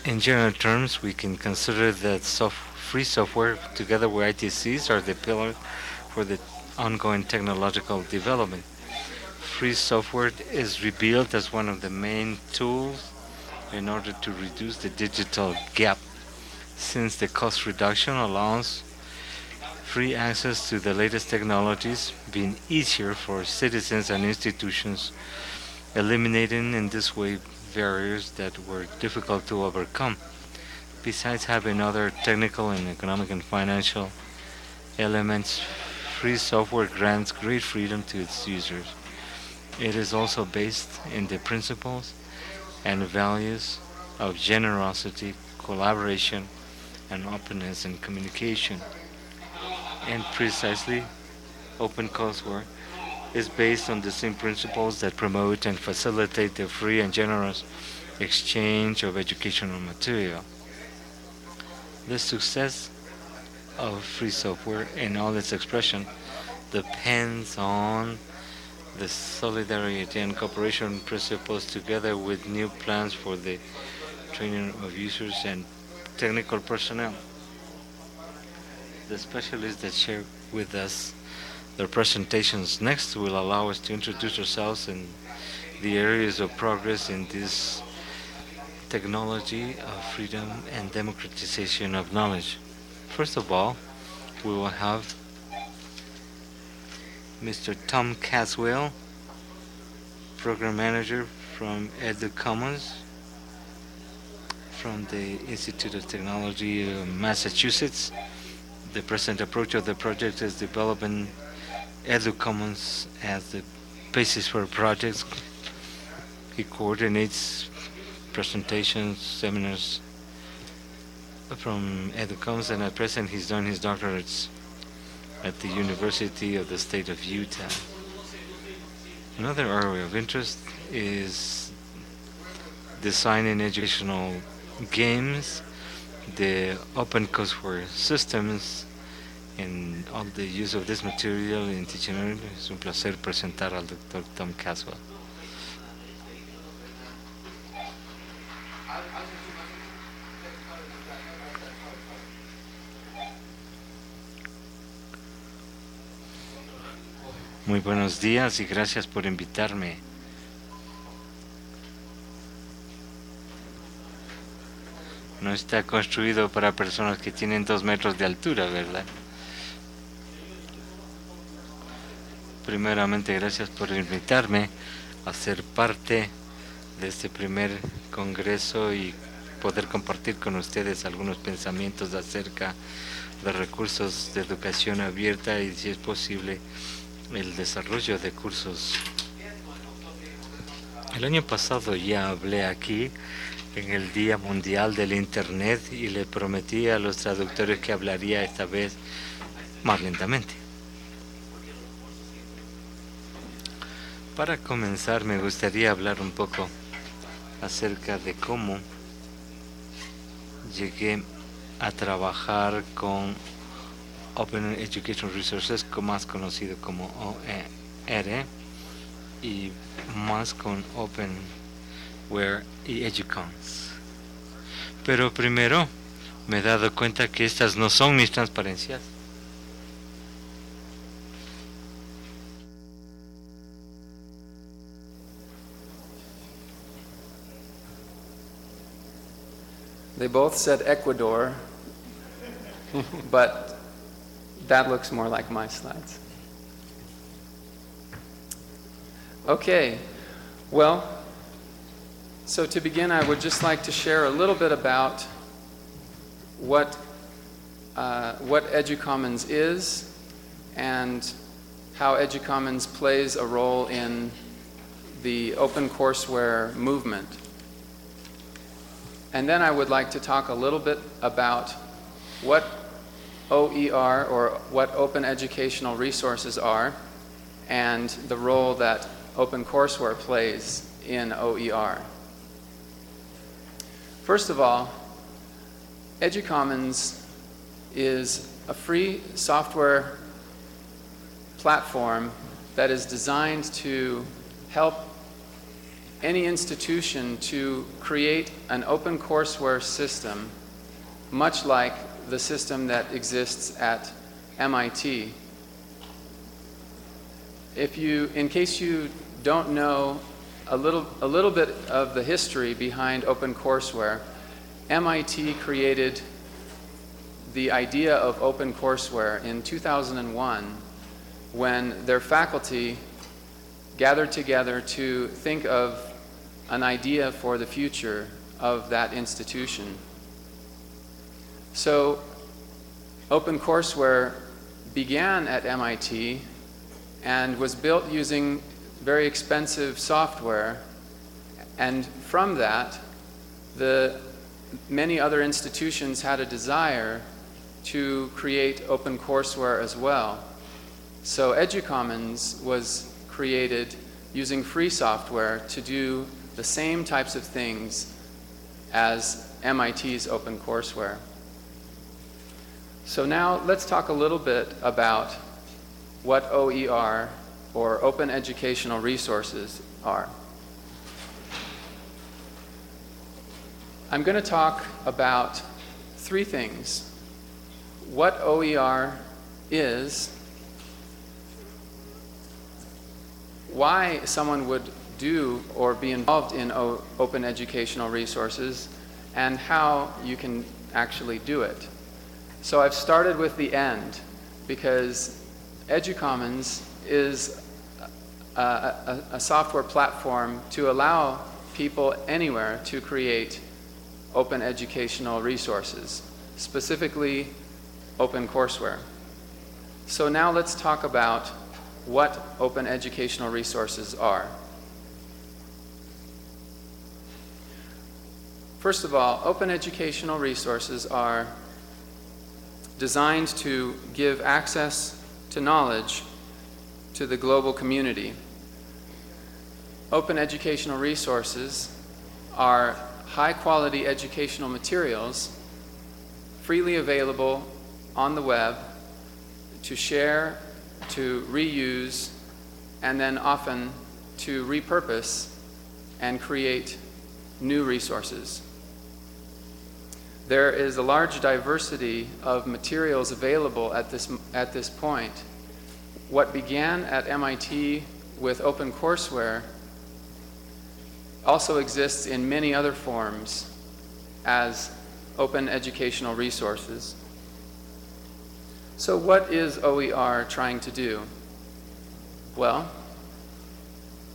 In general terms, we can consider that free software together with ITCs are the pillar for the ongoing technological development. Free software is revealed as one of the main tools in order to reduce the digital gap, since the cost reduction allows free access to the latest technologies, being easier for citizens and institutions, eliminating in this way barriers that were difficult to overcome. Besides having other technical and economic and financial elements, free software grants great freedom to its users. It is also based in the principles and values of generosity, collaboration, and openness in communication. And precisely, open courseware is based on the same principles that promote and facilitate the free and generous exchange of educational material. The success of free software in all its expression depends on the solidarity and cooperation principles together with new plans for the training of users and technical personnel. The specialists that share with us their presentations next will allow us to introduce ourselves and the areas of progress in this technology of freedom and democratization of knowledge. First of all, we will have Mr. Tom Castewell, Program Manager from Educommons from the Institute of Technology of Massachusetts. The present approach of the project is developing Educommons as the basis for projects. He coordinates presentations, seminars from Educommons, and at present he's done his doctorates at the University of the State of Utah. Another area of interest is designing educational games, the open courseware systems, and all the use of this material in teaching. Es un placer presentar al Dr. Tom Castewell. Muy buenos días y gracias por invitarme. No está construido para personas que tienen 2 metros de altura, ¿verdad? Primeramente, gracias por invitarme a ser parte de este primer congreso y poder compartir con ustedes algunos pensamientos acerca de recursos de educación abierta y, si es posible, el desarrollo de cursos. El año pasado ya hablé aquí en el Día Mundial del Internet y le prometí a los traductores que hablaría esta vez más lentamente. Para comenzar, me gustaría hablar un poco acerca de cómo llegué a trabajar con Open Education Resources, más conocido como OER, y más con Openware y Educommons. Pero primero me he dado cuenta que estas no son mis transparencias. They both said Ecuador, but that looks more like my slides. Okay, well, so to begin, I would just like to share a little bit about what Educommons is and how Educommons plays a role in the open courseware movement. And then I would like to talk a little bit about what OER, or what Open Educational Resources are, and the role that open courseware plays in OER. First of all, Educommons is a free software platform that is designed to help any institution to create an open courseware system, much like the system that exists at MIT. In case you don't know a little bit of the history behind OpenCourseware, MIT created the idea of OpenCourseware in 2001 when their faculty gathered together to think of an idea for the future of that institution. So OpenCourseware began at MIT and was built using very expensive software, and from that, many other institutions had a desire to create OpenCourseware as well. So EduCommons was created using free software to do the same types of things as MIT's OpenCourseware. So now let's talk a little bit about what OER, or Open Educational Resources, are. I'm going to talk about three things: what OER is, why someone would do or be involved in open educational resources, and how you can actually do it. So I've started with the end because EduCommons is a software platform to allow people anywhere to create open educational resources, specifically OpenCourseware. So now let's talk about what open educational resources are. First of all, open educational resources are designed to give access to knowledge to the global community. Open educational resources are high-quality educational materials freely available on the web to share, to reuse, and then often to repurpose and create new resources. There is a large diversity of materials available at this point. What began at MIT with OpenCourseware also exists in many other forms as open educational resources. So what is OER trying to do? Well,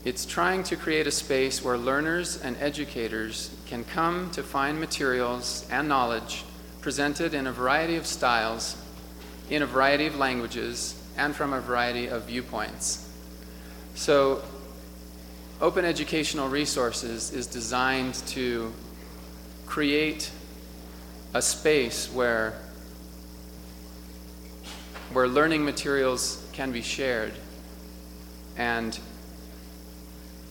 it's trying to create a space where learners and educators can come to find materials and knowledge presented in a variety of styles, in a variety of languages, and from a variety of viewpoints. So open educational resources is designed to create a space where learning materials can be shared. And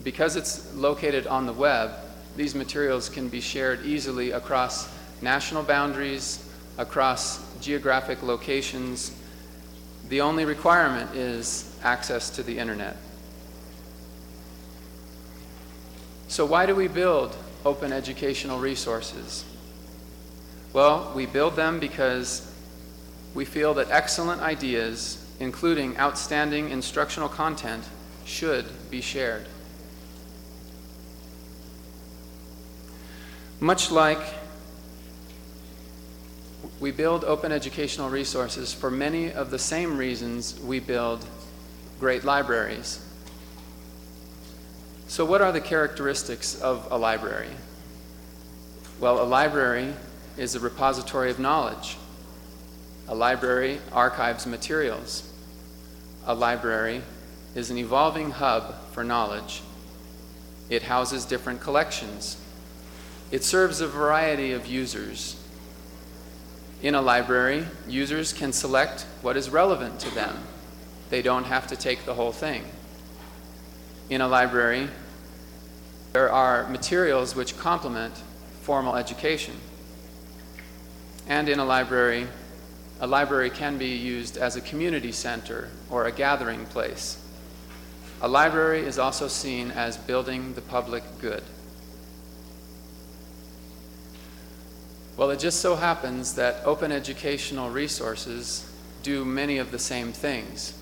because it's located on the web, these materials can be shared easily across national boundaries, across geographic locations. The only requirement is access to the internet. So why do we build open educational resources? Well, we build them because we feel that excellent ideas, including outstanding instructional content, should be shared. Much like we build open educational resources for many of the same reasons we build great libraries. So what are the characteristics of a library? Well, a library is a repository of knowledge. A library archives materials. A library is an evolving hub for knowledge. It houses different collections. It serves a variety of users. In a library, users can select what is relevant to them. They don't have to take the whole thing. In a library, there are materials which complement formal education. And in a library can be used as a community center or a gathering place. A library is also seen as building the public good. Well, it just so happens that open educational resources do many of the same things.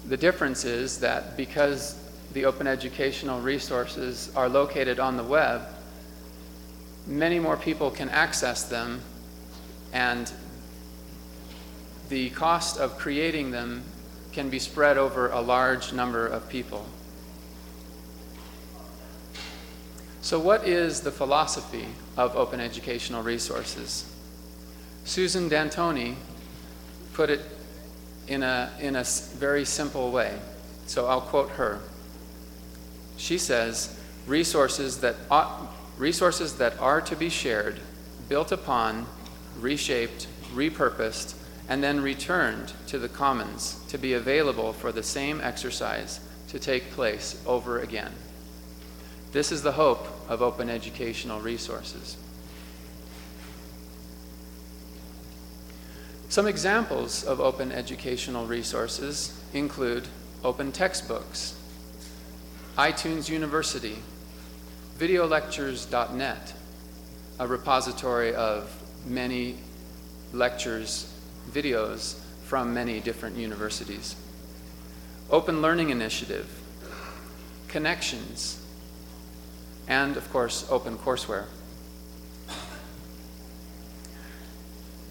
The difference is that because the open educational resources are located on the web, many more people can access them, and the cost of creating them can be spread over a large number of people. So what is the philosophy of open educational resources? Susan D'Antoni put it in a very simple way. So I'll quote her. She says, resources that are to be shared, built upon, reshaped, repurposed, and then returned to the commons to be available for the same exercise to take place over again. This is the hope of open educational resources. Some examples of open educational resources include open textbooks, iTunes University, videolectures.net, a repository of many lectures, videos from many different universities, Open Learning Initiative, Connections, and of course, OpenCourseware.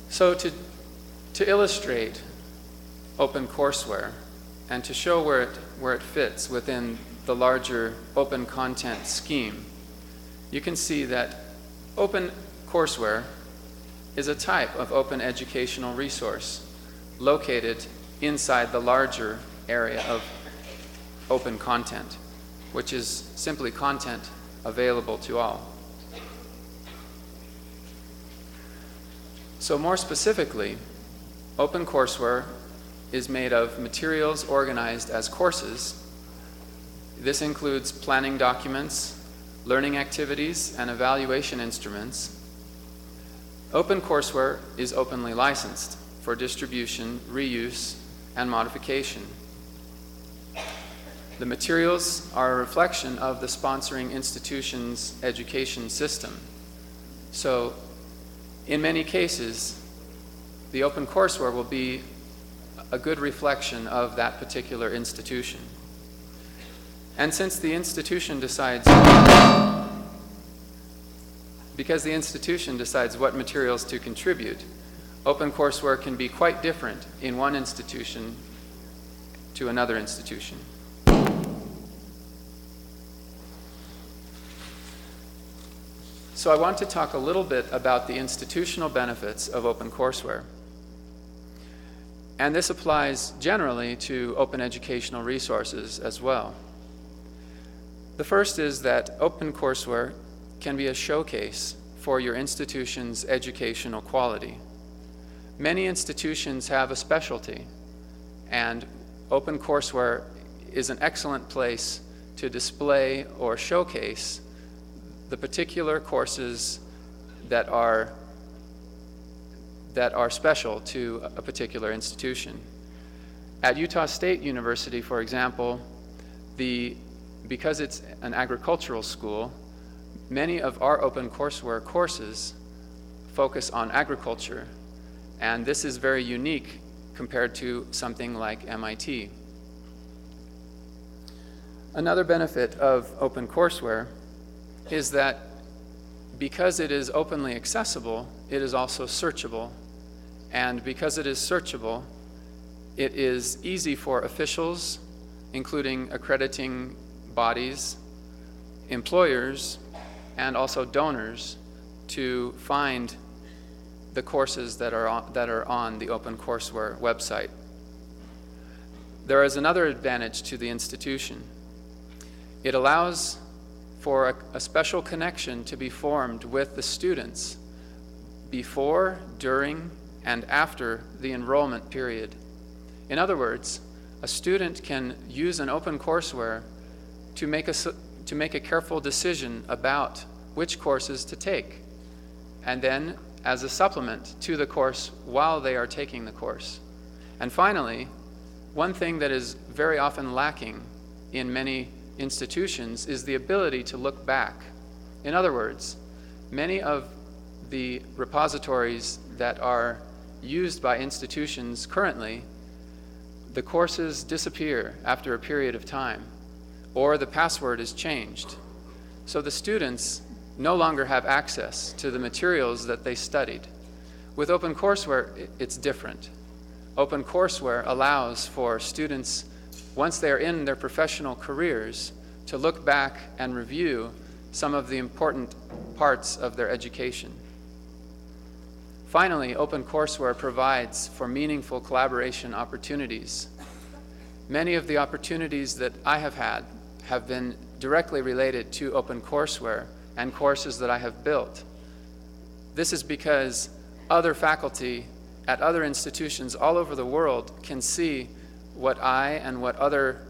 So to illustrate OpenCourseware and to show where it fits within the larger open content scheme, you can see that OpenCourseware is a type of open educational resource located inside the larger area of open content, which is simply content available to all. So more specifically, OpenCourseware is made of materials organized as courses. This includes planning documents, learning activities, and evaluation instruments. OpenCourseware is openly licensed for distribution, reuse, and modification. The materials are a reflection of the sponsoring institution's education system. So, in many cases, the OpenCourseware will be a good reflection of that particular institution. And since the institution decides, because the institution decides what materials to contribute, OpenCourseware can be quite different in one institution to another institution. So I want to talk a little bit about the institutional benefits of OpenCourseware. And this applies generally to open educational resources as well. The first is that OpenCourseware can be a showcase for your institution's educational quality. Many institutions have a specialty, and OpenCourseware is an excellent place to display or showcase the particular courses that are special to a particular institution. At Utah State University, for example, because it's an agricultural school, many of our OpenCourseware courses focus on agriculture, and this is very unique compared to something like MIT. Another benefit of OpenCourseware is that because it is openly accessible, it is also searchable. And because it is searchable, it is easy for officials, including accrediting bodies, employers, and also donors, to find the courses that are on the OpenCourseware website. There is another advantage to the institution. It allows for a special connection to be formed with the students before, during, and after the enrollment period. In other words, a student can use an OpenCourseware to make a careful decision about which courses to take, and then as a supplement to the course while they are taking the course. And finally, One thing that is very often lacking in many institutions is the ability to look back. In other words, many of the repositories that are used by institutions currently, the courses disappear after a period of time, or the password is changed. So the students no longer have access to the materials that they studied. With OpenCourseWare, it's different. OpenCourseWare allows for students, once they're in their professional careers, to look back and review some of the important parts of their education. Finally, OpenCourseWare provides for meaningful collaboration opportunities. Many of the opportunities that I have had have been directly related to OpenCourseWare and courses that I have built. This is because other faculty at other institutions all over the world can see what I and what other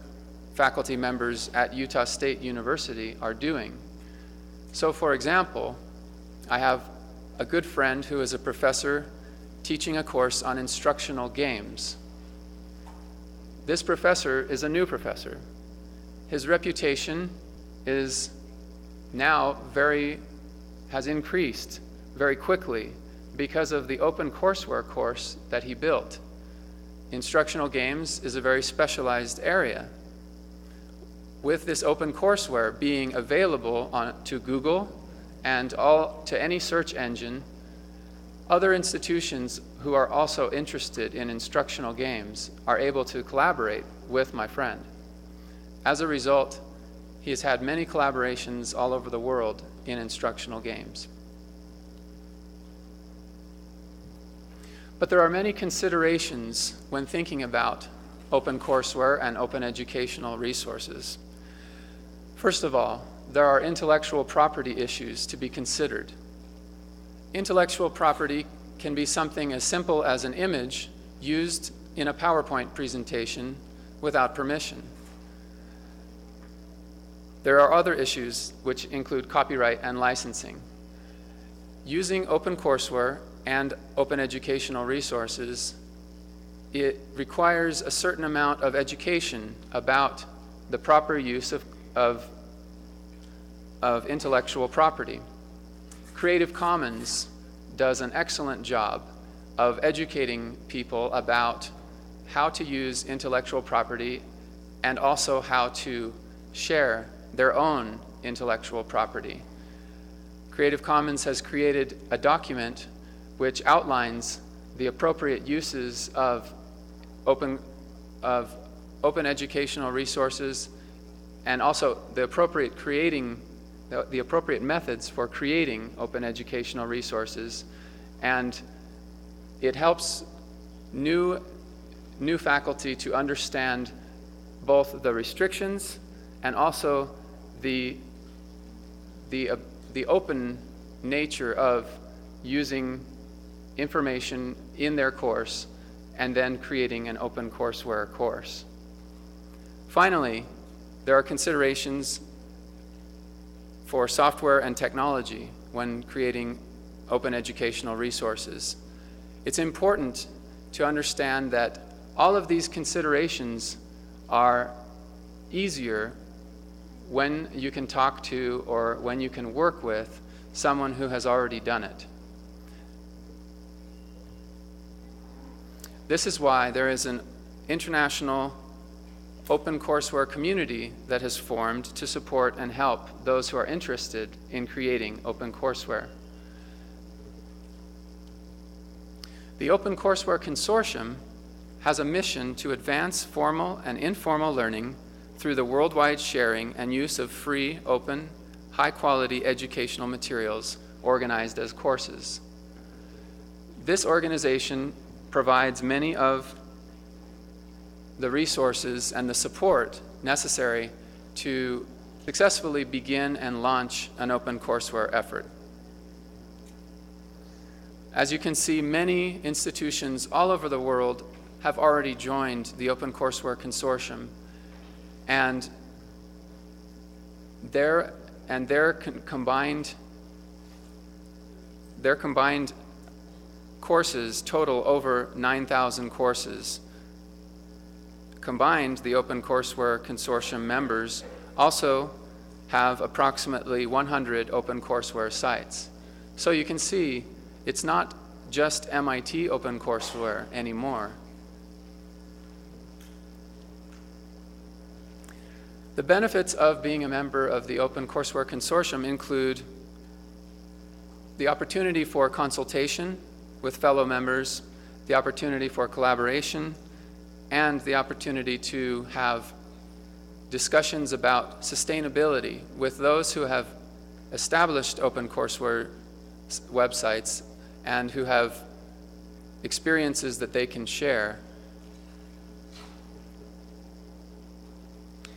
faculty members at Utah State University are doing. So, for example, I have a good friend who is a professor teaching a course on instructional games. This professor is a new professor. His reputation is now has increased very quickly because of the OpenCourseWare course that he built. Instructional games is a very specialized area. With this OpenCourseWare being available to Google and to any search engine, other institutions who are also interested in instructional games are able to collaborate with my friend. As a result, he has had many collaborations all over the world in instructional games. But there are many considerations when thinking about OpenCourseWare and open educational resources. First of all, there are intellectual property issues to be considered. Intellectual property can be something as simple as an image used in a PowerPoint presentation without permission. There are other issues which include copyright and licensing. Using OpenCourseWare and open educational resources, it requires a certain amount of education about the proper use of intellectual property. Creative Commons does an excellent job of educating people about how to use intellectual property and also how to share their own intellectual property. Creative Commons has created a document which outlines the appropriate uses of open educational resources and also the appropriate methods for creating open educational resources. And it helps new faculty to understand both the restrictions and also the open nature of using information in their course and then creating an OpenCourseWare course. Finally, there are considerations for software and technology when creating open educational resources. It's important to understand that all of these considerations are easier when you can talk to or when you can work with someone who has already done it. This is why there is an international OpenCourseWare community that has formed to support and help those who are interested in creating OpenCourseWare. The OpenCourseWare Consortium has a mission to advance formal and informal learning through the worldwide sharing and use of free, open, high-quality educational materials organized as courses. This organization provides many of the resources and the support necessary to successfully begin and launch an OpenCourseWare effort. As you can see, many institutions all over the world have already joined the OpenCourseWare Consortium, and their combined courses total over 9,000 courses combined, the OpenCourseWare Consortium members also have approximately 100 OpenCourseWare sites. So you can see it's not just MIT OpenCourseWare anymore. The benefits of being a member of the OpenCourseWare Consortium include the opportunity for consultation with fellow members, the opportunity for collaboration, and the opportunity to have discussions about sustainability with those who have established OpenCourseWare websites and who have experiences that they can share.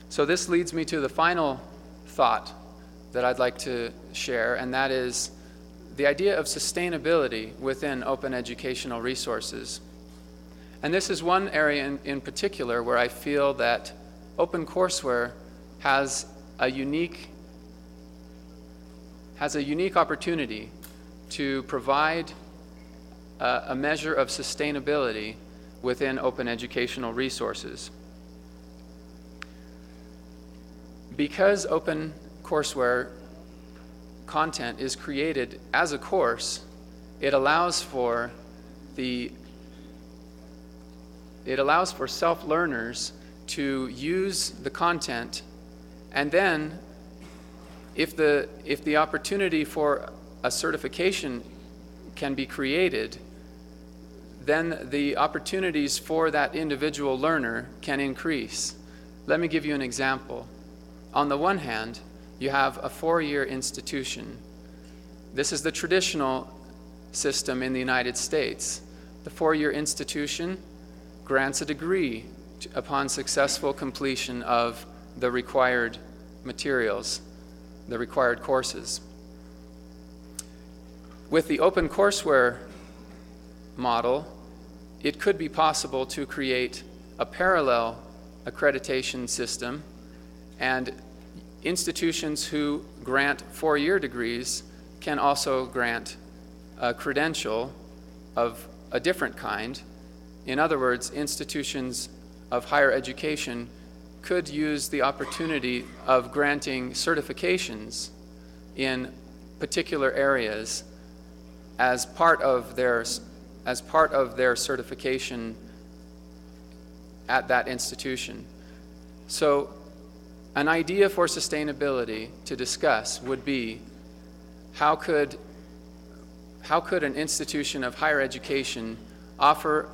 So this leads me to the final thought that I'd like to share, and that is the idea of sustainability within open educational resources. And this is one area in particular where I feel that OpenCourseWare has a unique opportunity to provide a measure of sustainability within open educational resources. Because OpenCourseWare content is created as a course, it allows for self-learners to use the content, and then if the opportunity for a certification can be created, then the opportunities for that individual learner can increase. Let me give you an example. On the one hand, you have a 4-year institution. This is the traditional system in the United States. The 4-year institution grants a degree upon successful completion of the required materials, the required courses. With the OpenCourseWare model, it could be possible to create a parallel accreditation system, and institutions who grant 4-year degrees can also grant a credential of a different kind. In other words, institutions of higher education could use the opportunity of granting certifications in particular areas as part of their certification at that institution. So an idea for sustainability to discuss would be how could an institution of higher education offer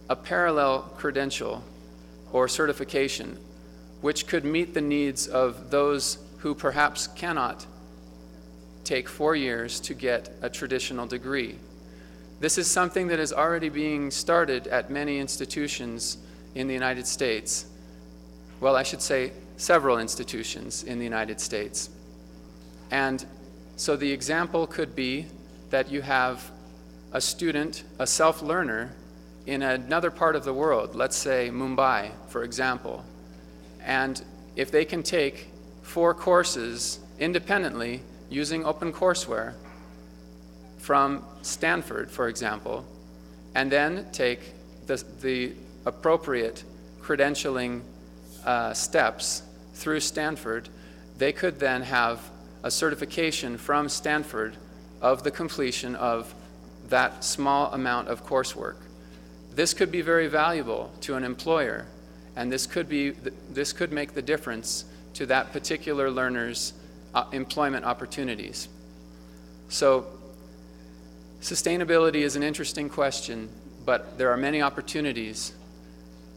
a parallel credential or certification which could meet the needs of those who perhaps cannot take 4 years to get a traditional degree. This is something that is already being started at many institutions in the United States. Well, I should say several institutions in the United States. And so the example could be that you have a student, a self-learner, in another part of the world, let's say Mumbai, for example. And if they can take 4 courses independently using OpenCourseWare from Stanford, for example, and then take the appropriate credentialing steps through Stanford, they could then have a certification from Stanford of the completion of that small amount of coursework. This could be very valuable to an employer, and this could make the difference to that particular learner's employment opportunities. So sustainability is an interesting question, but there are many opportunities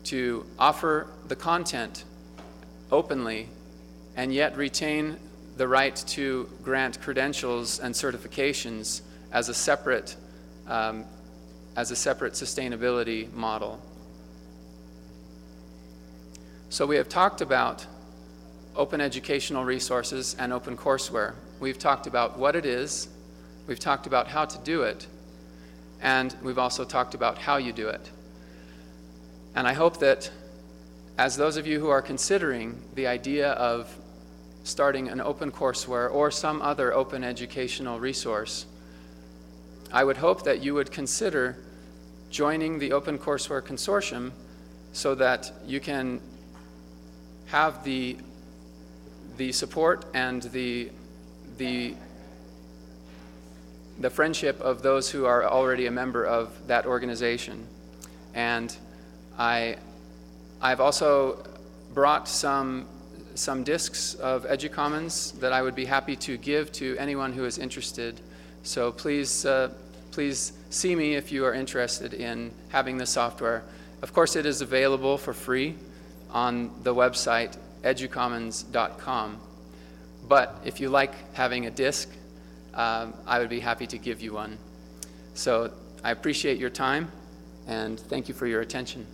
to offer the content openly and yet retain the right to grant credentials and certifications as a separate sustainability model. So we have talked about open educational resources and OpenCourseWare. We've talked about what it is, we've talked about how to do it, and we've also talked about how you do it. And I hope that as those of you who are considering the idea of starting an OpenCourseWare or some other open educational resource, I would hope that you would consider joining the OpenCourseWare Consortium so that you can have the support and the friendship of those who are already a member of that organization. And I've also brought some discs of EduCommons that I would be happy to give to anyone who is interested. So please see me if you are interested in having this software. Of course, it is available for free on the website educommons.com. But if you like having a disc, I would be happy to give you one. So I appreciate your time, and thank you for your attention.